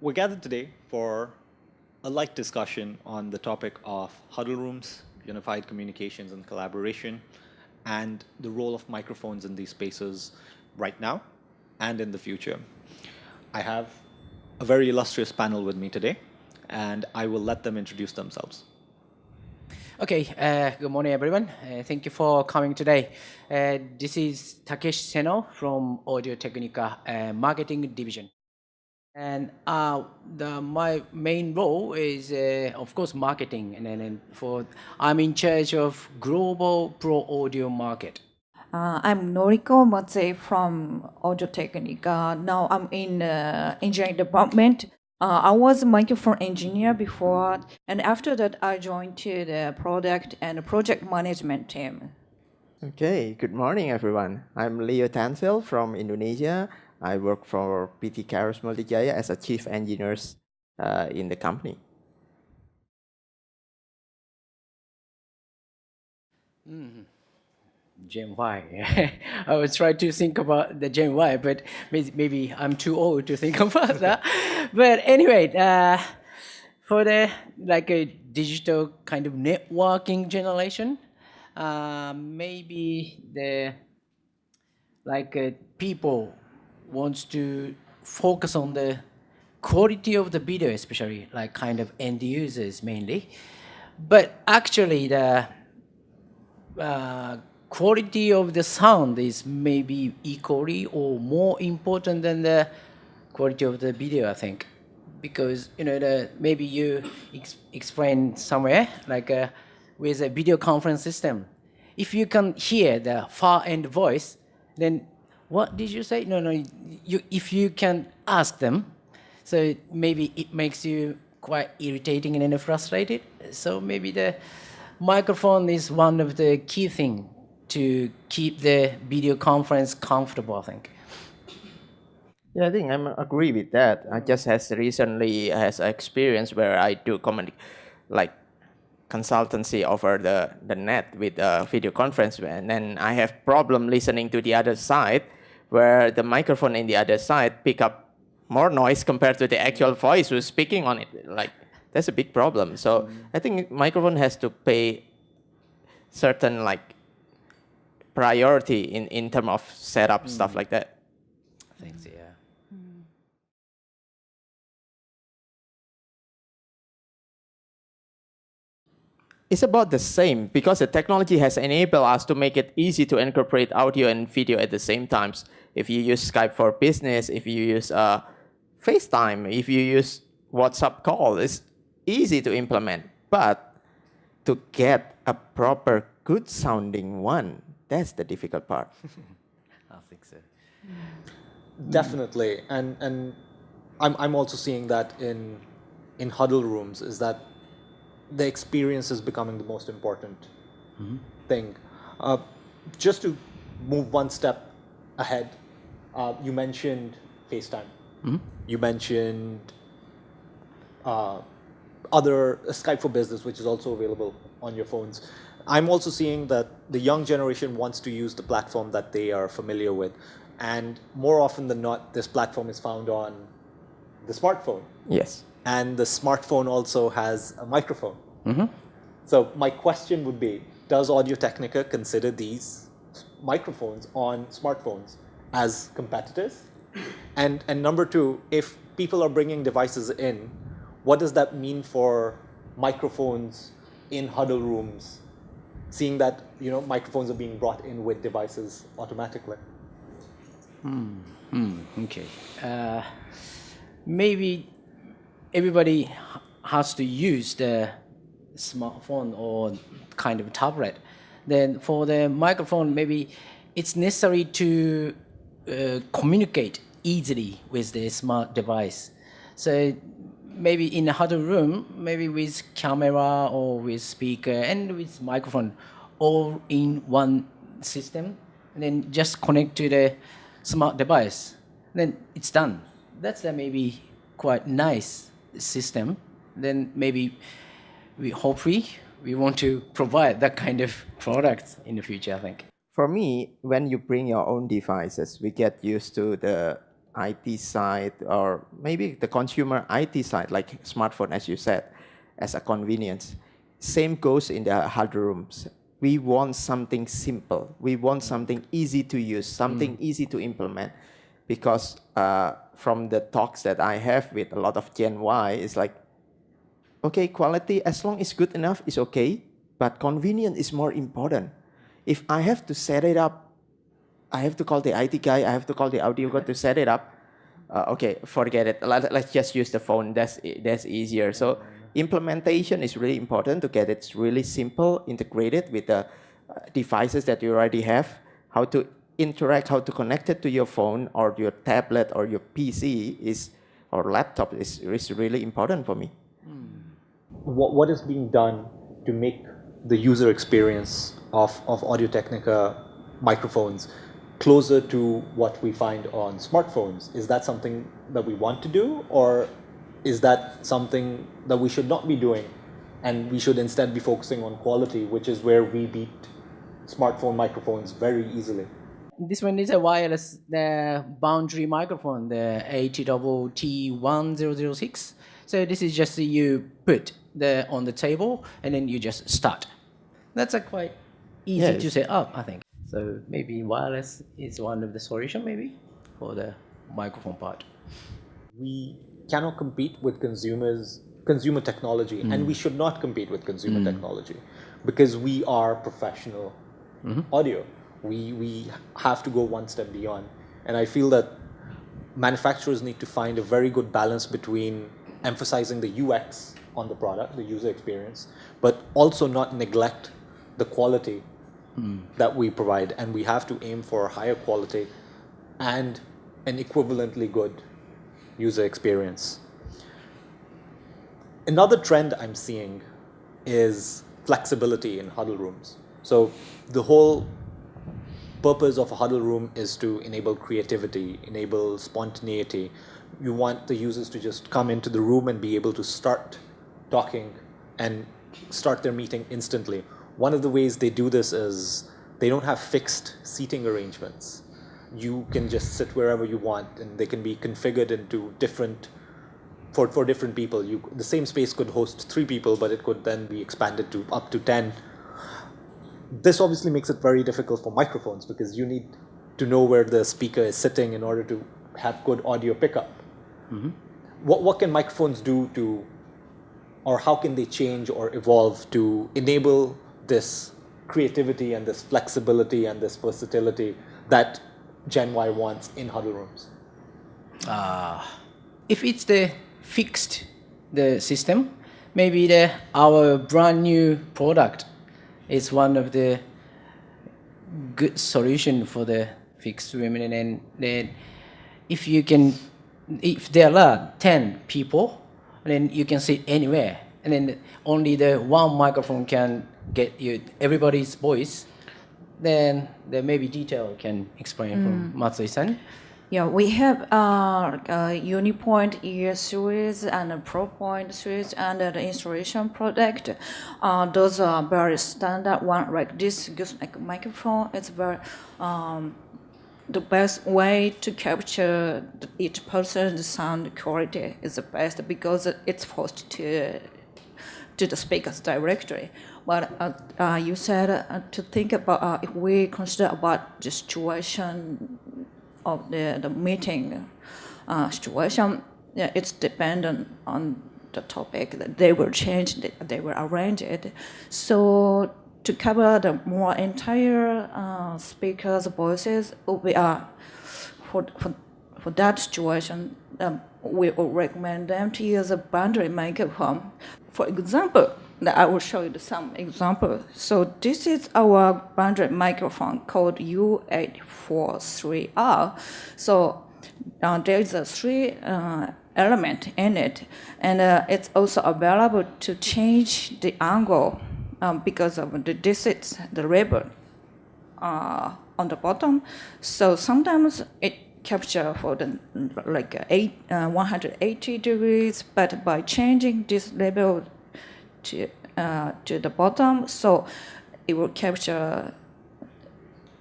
We're gathered today for a light discussion on the topic of huddle rooms, unified communications and collaboration, and the role of microphones in these spaces right now and in the future. I have a very illustrious panel with me today, and I will let them introduce themselves. Okay, good morning, everyone. Thank you for coming today. This is Takeshi Seno from Audio-Technica Marketing Division. And my main role is, of course, marketing. And I'm in charge of global pro audio market. I'm Noriko Matse from Audio-Technica. Now I'm in engineering department. I was a microphone engineer before, and after that I joined to the product and project management team. Okay, good morning, everyone. I'm Leo Tansil from Indonesia. I work for PT Karos Multijaya as a chief engineer in the company. Gen Y. I was trying to think about the Gen Y, but maybe I'm too old to think about that. But anyway, for the a digital kind of networking generation, maybe the people wants to focus on the quality of the video, especially kind of end users mainly. But actually the quality of the sound is maybe equally or more important than the quality of the video, I think. Because, maybe you explain somewhere, with a video conference system. If you can hear the far end voice, then what did you say? No, if you can ask them, so maybe it makes you quite irritating and then frustrated. So maybe the microphone is one of the key things to keep the video conference comfortable, I think. Yeah, I think I agree with that. I just recently has experience where I do consultancy over the net with a video conference, and then I have problem listening to the other side, where the microphone in the other side pick up more noise compared to the actual voice who's speaking on it. That's a big problem. So I think microphone has to pay certain priority in terms of setup, stuff like that. Thanks, yeah. It's about the same because the technology has enabled us to make it easy to incorporate audio and video at the same times. If you use Skype for business, if you use FaceTime, if you use WhatsApp call, it's easy to implement. But to get a proper, good sounding one, that's the difficult part. I think so. Definitely, and I'm also seeing that in huddle rooms is that the experience is becoming the most important thing. Just to move one step ahead, you mentioned FaceTime. You mentioned other Skype for Business, which is also available on your phones. I'm also seeing that the young generation wants to use the platform that they are familiar with. And more often than not, this platform is found on the smartphone. Yes. And the smartphone also has a microphone. So my question would be, does Audio-Technica consider these microphones on smartphones as competitors? And number two, if people are bringing devices in, what does that mean for microphones in huddle rooms, seeing that microphones are being brought in with devices automatically? Okay. Maybe everybody has to use the smartphone or kind of tablet. Then for the microphone, maybe it's necessary to communicate easily with the smart device. So maybe in a huddle room, maybe with camera or with speaker and with microphone all in one system, and then just connect to the smart device. Then it's done. That's a maybe quite nice system. Then maybe hopefully we want to provide that kind of product in the future, I think. For me, when you bring your own devices, we get used to the IT side or maybe the consumer IT side, like smartphone, as you said, as a convenience. Same goes in the huddle rooms. We want something simple. We want something easy to use, something easy to implement. Because from the talks that I have with a lot of Gen Y, it's like, okay, quality, as long as good enough, is okay, but convenience is more important. If I have to set it up, I have to call the IT guy, I have to call the audio guy to set it up. Okay, forget it. Let's just use the phone. That's easier. So implementation is really important to get it really simple, integrated with the devices that you already have. How to interact, how to connect it to your phone or your tablet or your PC or laptop is really important for me. What is being done to make the user experience of Audio-Technica microphones closer to what we find on smartphones? Is that something that we want to do, or is that something that we should not be doing and we should instead be focusing on quality, which is where we beat smartphone microphones very easily? This one is a wireless the boundary microphone, the ATT1006. So this is just you put on the table and then you just start. That's a quite easy to set up, I think. So maybe wireless is one of the solution maybe for the microphone part. We cannot compete with consumer technology, and we should not compete with consumer technology because we are professional audio. We have to go one step beyond. And I feel that manufacturers need to find a very good balance between emphasizing the UX on the product, the user experience, but also not neglect the quality that we provide. And we have to aim for higher quality and an equivalently good user experience. Another trend I'm seeing is flexibility in huddle rooms. So the whole purpose of a huddle room is to enable creativity, enable spontaneity. You want the users to just come into the room and be able to start talking and start their meeting instantly. One of the ways they do this is they don't have fixed seating arrangements. You can just sit wherever you want, and they can be configured into different, for different people. The same space could host 3 people, but it could then be expanded to up to 10. This obviously makes it very difficult for microphones because you need to know where the speaker is sitting in order to have good audio pickup. What can microphones do or how can they change or evolve to enable this creativity and this flexibility and this versatility that Gen Y wants in huddle rooms? If it's the fixed the system, maybe our brand new product is one of the good solution for the fixed room. And then if there are 10 people, then you can sit anywhere, and then only the one microphone can get you everybody's voice. Then there may be detail can explain from Matsui-san. Yeah, we have a Unipoint ear series and a ProPoint series and the installation product. Those are very standard one like this. Just like a microphone, it's very the best way to capture each person's sound quality is the best because it's forced to the speakers directly. But you said to think about if we consider about the situation of the meeting situation, yeah, it's dependent on the topic that they will change, they will arrange it. So to cover the more entire speakers' voices, we are for that situation, we will recommend them to use a boundary microphone. For example, I will show you some examples. So this is our boundary microphone called U843R. So there is a 3 element in it, and it's also available to change the angle because of this is the ribbon on the bottom. So sometimes it capture for the 180 degrees, but by changing this label to the bottom, so it will capture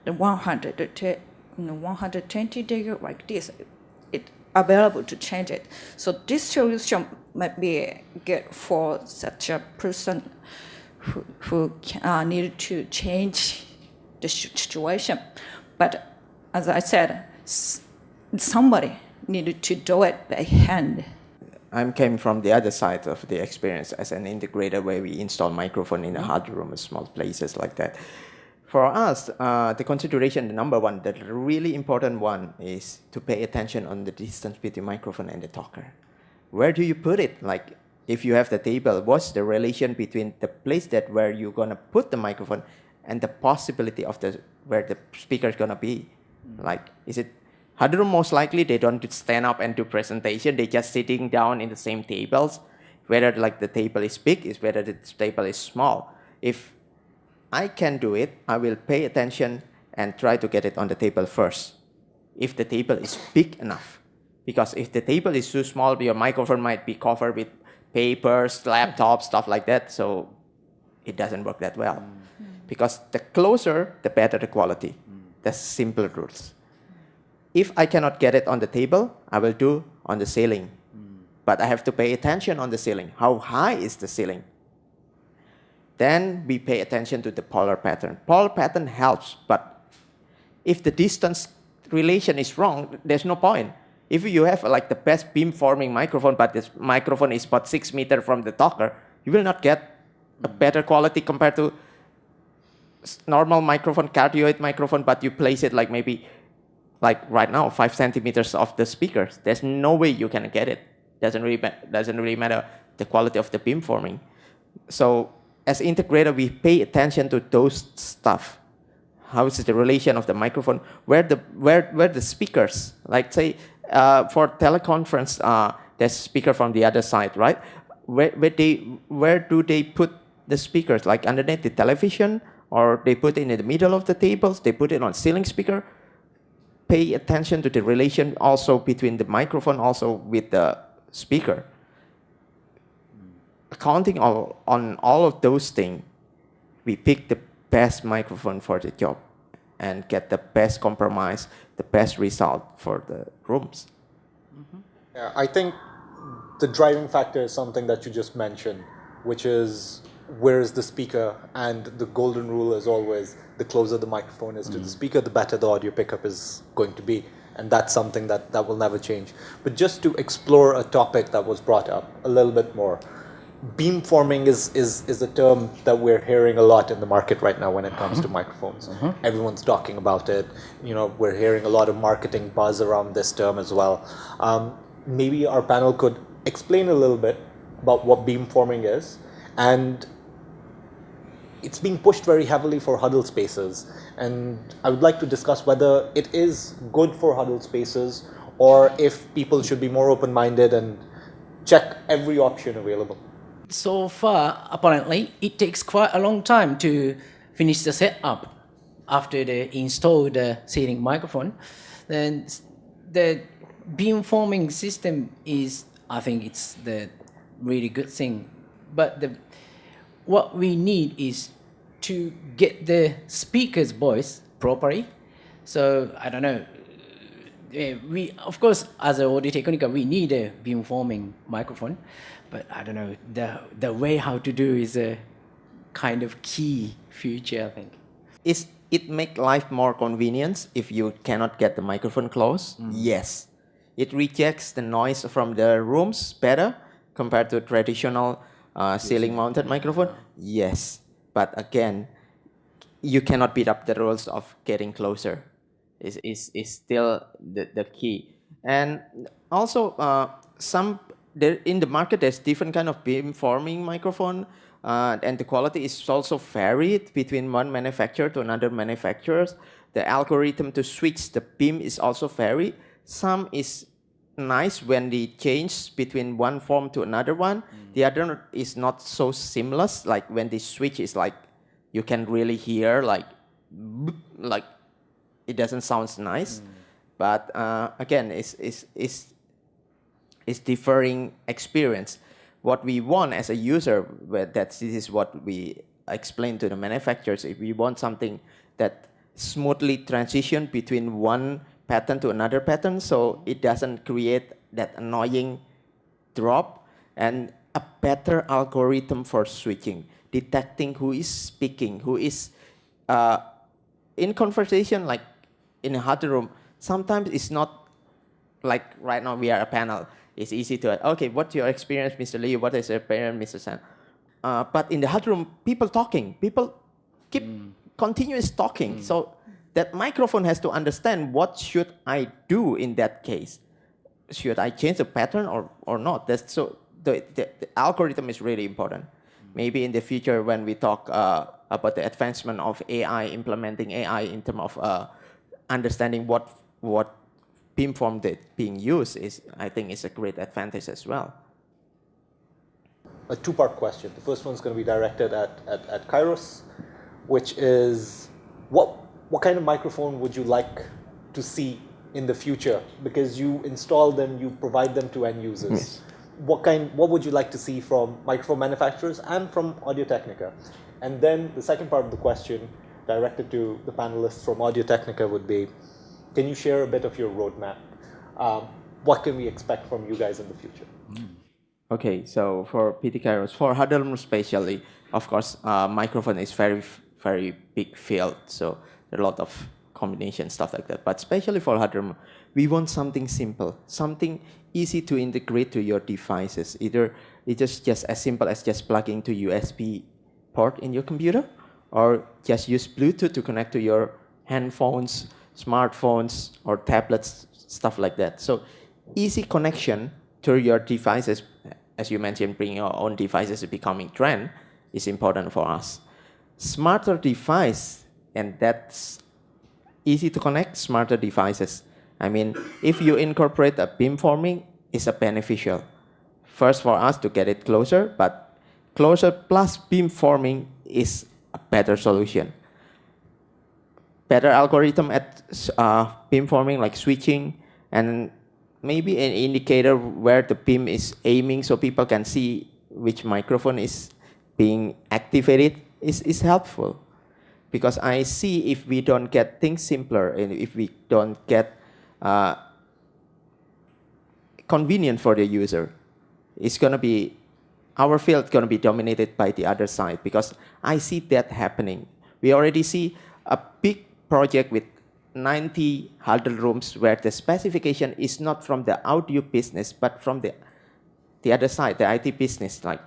the 120 degree like this. It available to change it. So this solution might be good for such a person who needed to change the situation. But as I said, somebody needed to do it by hand. I came from the other side of the experience as an integrator where we install microphone in a hard room, small places like that. For us, the consideration, the number one, the really important one is to pay attention on the distance between microphone and the talker. Where do you put it? Like if you have the table, what's the relation between the place that where you're gonna put the microphone and the possibility of where the speaker is gonna be? Like, is it huddle room? Most likely they don't stand up and do presentation. They just sitting down in the same tables. Whether like the table is big, is whether the table is small. If I can do it, I will pay attention and try to get it on the table first. If the table is big enough, because if the table is too small, your microphone might be covered with papers, laptops, stuff like that. So it doesn't work that well. Because the closer, the better the quality. That's simple rules. If I cannot get it on the table, I will do on the ceiling. But I have to pay attention on the ceiling. How high is the ceiling? Then we pay attention to the polar pattern. Polar pattern helps, but if the distance relation is wrong, there's no point. If you have like the best beam-forming microphone, but this microphone is about 6 meters from the talker, you will not get a better quality compared to normal microphone, cardioid microphone, but you place it like maybe like right now, 5 centimeters off the speakers. There's no way you can get it. Doesn't really matter the quality of the beamforming. So as integrator, we pay attention to those stuff. How is the relation of the microphone? Where the speakers, like say for teleconference, there's speaker from the other side, right? Where do they put the speakers? Like underneath the television, or they put it in the middle of the tables? They put it on ceiling speaker. Pay attention to the relation also between the microphone also with the speaker. Counting on all of those things, we pick the best microphone for the job and get the best compromise, the best result for the rooms. Yeah, I think the driving factor is something that you just mentioned, which is where is the speaker? And the golden rule is always the closer the microphone is to the speaker, the better the audio pickup is going to be. And that's something that will never change. But just to explore a topic that was brought up a little bit more, beamforming is a term that we're hearing a lot in the market right now when it comes to microphones. Everyone's talking about it. You know, we're hearing a lot of marketing buzz around this term as well. Maybe our panel could explain a little bit about what beamforming is, and it's being pushed very heavily for huddle spaces. And I would like to discuss whether it is good for huddle spaces or if people should be more open-minded and check every option available. So far, apparently, it takes quite a long time to finish the setup after they install the ceiling microphone. Then the beamforming system is, I think it's the really good thing. But what we need is to get the speaker's voice properly. So, I don't know. We, of course, as an Audio-Technica, we need a beamforming microphone. But I don't know, the way how to do is a kind of key feature, I think. It make life more convenient if you cannot get the microphone close? Yes. It rejects the noise from the rooms better compared to traditional ceiling mounted microphone? Yes. But again, you cannot beat up the rules of getting closer. Is still the key. And also in the market, there's different kind of beamforming microphone, and the quality is also varied between one manufacturer to another manufacturer. The algorithm to switch the beam is also varied. Some is nice when they change between one form to another one. The other is not so seamless. Like when they switch, it's like you can really hear like it doesn't sound nice. But again, it's differing experience. What we want as a user, this is what we explain to the manufacturers. If we want something that smoothly transition between one pattern to another pattern, so it doesn't create that annoying drop, and a better algorithm for switching, detecting who is speaking, who is in conversation, like in a huddle room. Sometimes it's not like right now we are a panel. It's easy to, okay, what's your experience, Mr. Lee? What is your experience, Mr. San? But in the huddle room, people talking, people keep continuous talking. So that microphone has to understand what should I do in that case. Should I change the pattern or not? That's so the algorithm is really important. Maybe in the future when we talk about the advancement of AI, implementing AI in terms of understanding what beamform that being used is, I think is a great advantage as well. A two-part question. The first one's going to be directed at Kairos, which is what kind of microphone would you like to see in the future? Because you install them, you provide them to end users. Yes. What would you like to see from microphone manufacturers and from Audio-Technica? And then the second part of the question, directed to the panelists from Audio-Technica, would be, can you share a bit of your roadmap? What can we expect from you guys in the future? Okay, so for PT Kairos, for huddle room especially, of course, microphone is very big field, so there are a lot of combination stuff like that. But especially for huddle room, we want something simple, something easy to integrate to your devices. Either it's just as simple as just plugging to USB port in your computer, or just use Bluetooth to connect to your handphones, smartphones, or tablets, stuff like that. So easy connection to your devices. As you mentioned, bringing your own devices is becoming trend is important for us. Smarter device, and that's easy to connect, smarter devices. I mean, if you incorporate a beamforming, it's a beneficial. First for us to get it closer, but closer plus beamforming is a better solution. Better algorithm at beamforming, like switching, and maybe an indicator where the beam is aiming so people can see which microphone is being activated is helpful. Because I see if we don't get things simpler and if we don't get convenient for the user, it's going to be, our field going to be dominated by the other side, because I see that happening. We already see a big project with 90 huddle rooms where the specification is not from the audio business, but from the other side, the IT business, like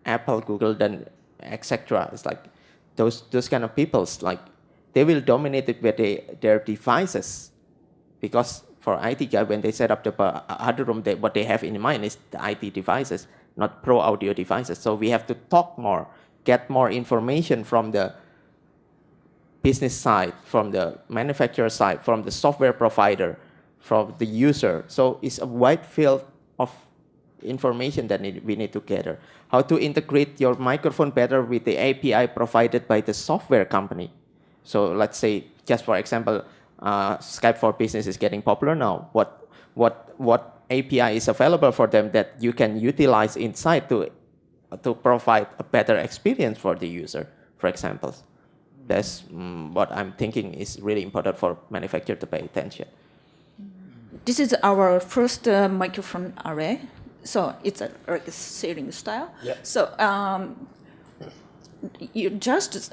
Apple, Google, then etc. It's like those kind of peoples, like they will dominate it with their devices, because for IT guy, when they set up the huddle room, what they have in mind is the IT devices, not pro audio devices. So we have to talk more, get more information from the business side, from the manufacturer side, from the software provider, from the user. So it's a wide field of information that we need to gather. How to integrate your microphone better with the API provided by the software company. So let's say, just for example, Skype for Business is getting popular now. What API is available for them that you can utilize inside to provide a better experience for the user, for example. That's what I'm thinking is really important for manufacturer to pay attention. This is our first microphone array. So it's a sealing style. Yep. So you just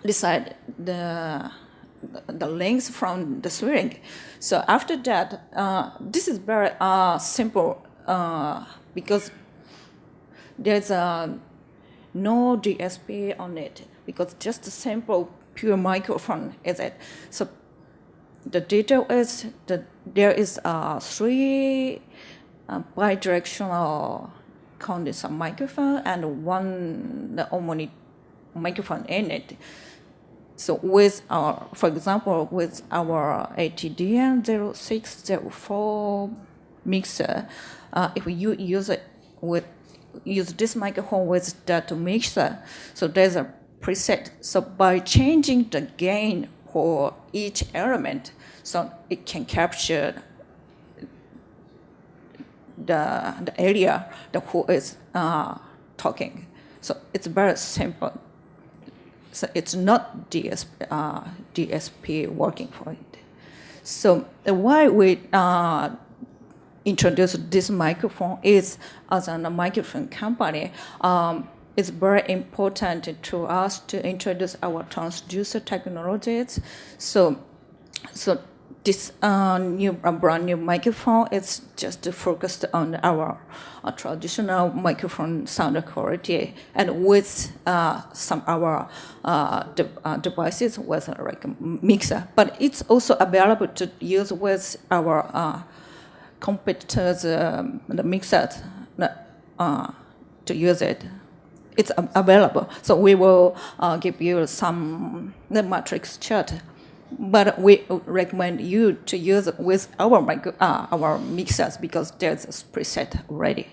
decide the length from the string. So after that, this is very simple because there's no DSP on it, because just a simple pure microphone is it. So the detail is that there is 3 bidirectional condenser microphone and the only microphone in it. So with our, for example, with our ATDM0604 mixer, if you use this microphone with that mixer, so there's a preset. So by changing the gain for each element, so it can capture the area that who is talking. So it's very simple. So it's not DSP working for it. So why we introduced this microphone is, as a microphone company, it's very important to us to introduce our transducer technologies. So this brand new microphone is just focused on our traditional microphone sound quality, and with some our devices with like mixer. But it's also available to use with our competitors, the mixers, to use it. It's available. So we will give you the matrix chart. But we recommend you to use it with our mixers because there's a preset already.